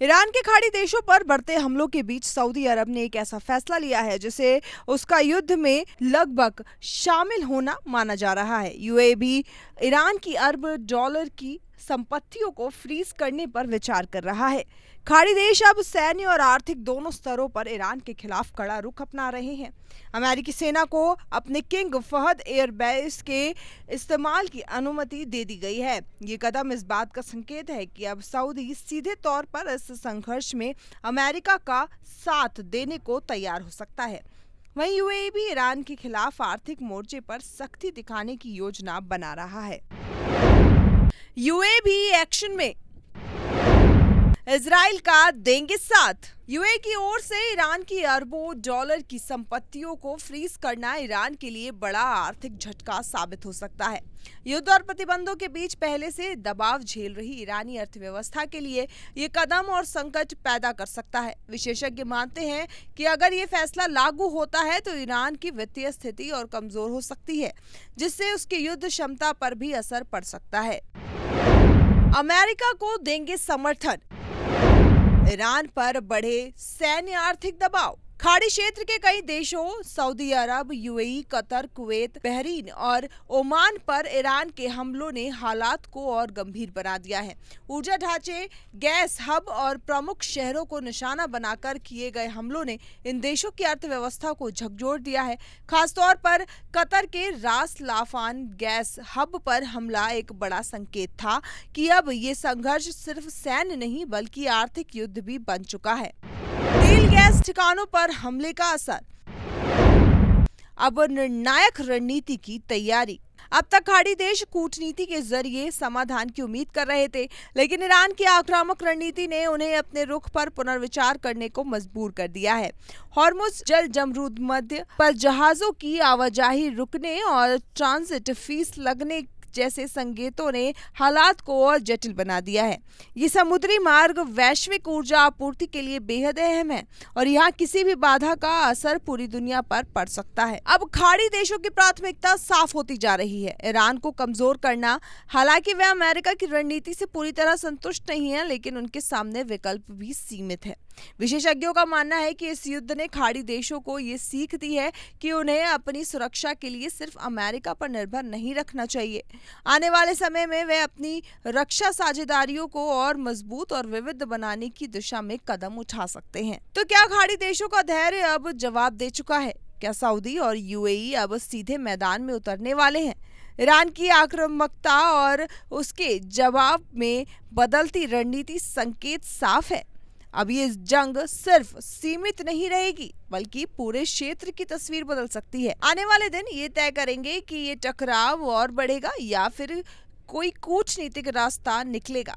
Iran के खाड़ी देशों पर बढ़ते हमलों के बीच सऊदी अरब ने एक ऐसा फैसला लिया है जिसे उसका युद्ध में लगभग शामिल होना माना जा रहा है। यूएई भी ईरान की अरब डॉलर की संपत्तियों को फ्रीज करने पर विचार कर रहा है। खाड़ी देश अब सैन्य और आर्थिक दोनों स्तरों पर ईरान के खिलाफ कड़ा रुख अपना रहे हैं। अमेरिकी सेना को अपने किंग फहद एयरबेस के इस्तेमाल की अनुमति दे दी गई है। ये कदम इस बात का संकेत है कि अब सऊदी सीधे तौर पर इस संघर्ष में अमेरिका का साथ देने को तैयार हो सकता है। वहीं यूएई भी ईरान के खिलाफ आर्थिक मोर्चे पर सख्ती दिखाने की योजना बना रहा है। यूएई भी एक्शन में, इजराइल का देंगे साथ। यूएई की ओर से ईरान की अरबों डॉलर की संपत्तियों को फ्रीज करना ईरान के लिए बड़ा आर्थिक झटका साबित हो सकता है। युद्ध और प्रतिबंधों के बीच पहले से दबाव झेल रही ईरानी अर्थव्यवस्था के लिए ये कदम और संकट पैदा कर सकता है। विशेषज्ञ मानते हैं कि अगर ये फैसला लागू होता है तो ईरान की वित्तीय स्थिति और कमजोर हो सकती है, जिससे उसकी युद्ध क्षमता पर भी असर पड़ सकता है। अमेरिका को देंगे समर्थन, ईरान पर बढ़े सैन्य आर्थिक दबाव। खाड़ी क्षेत्र के कई देशों सऊदी अरब, यूएई, कतर, कुवैत, बहरीन और ओमान पर ईरान के हमलों ने हालात को और गंभीर बना दिया है। ऊर्जा ढांचे, गैस हब और प्रमुख शहरों को निशाना बनाकर किए गए हमलों ने इन देशों की अर्थव्यवस्था को झकझोर दिया है। खासतौर पर कतर के रास लाफान गैस हब पर हमला एक बड़ा संकेत था कि अब ये संघर्ष सिर्फ सैन्य नहीं बल्कि आर्थिक युद्ध भी बन चुका है। तेल गैस ठिकानों पर हमले का असर, अब निर्णायक रणनीति की तैयारी। अब तक खाड़ी देश कूटनीति के जरिए समाधान की उम्मीद कर रहे थे, लेकिन ईरान की आक्रामक रणनीति ने उन्हें अपने रुख पर पुनर्विचार करने को मजबूर कर दिया है। हॉर्मुज जल जमरूद मध्य पर जहाजों की आवाजाही रुकने और ट्रांजिट फीस लगने जैसे संकेतों ने हालात को और जटिल बना दिया है। ये समुद्री मार्ग वैश्विक ऊर्जा आपूर्ति के लिए बेहद अहम है और यहाँ किसी भी बाधा का असर पूरी दुनिया पर पड़ सकता है। अब खाड़ी देशों की प्राथमिकता साफ होती जा रही है, ईरान को कमजोर करना। हालांकि वे अमेरिका की रणनीति से पूरी तरह संतुष्ट नहीं है, लेकिन उनके सामने विकल्प भी सीमित है। विशेषज्ञों का मानना है कि इस युद्ध ने खाड़ी देशों को ये सीख दी है कि उन्हें अपनी सुरक्षा के लिए सिर्फ अमेरिका पर निर्भर नहीं रखना चाहिए। आने वाले समय में वे अपनी रक्षा साझेदारियों को और मजबूत और विविध बनाने की दिशा में कदम उठा सकते हैं। तो क्या खाड़ी देशों का धैर्य अब जवाब दे चुका है? क्या सऊदी और यूएई अब सीधे मैदान में उतरने वाले हैं? ईरान की आक्रामकता और उसके जवाब में बदलती रणनीति संकेत साफ है। अब ये जंग सिर्फ सीमित नहीं रहेगी बल्कि पूरे क्षेत्र की तस्वीर बदल सकती है। आने वाले दिन ये तय करेंगे कि ये टकराव और बढ़ेगा या फिर कोई कूटनीतिक रास्ता निकलेगा।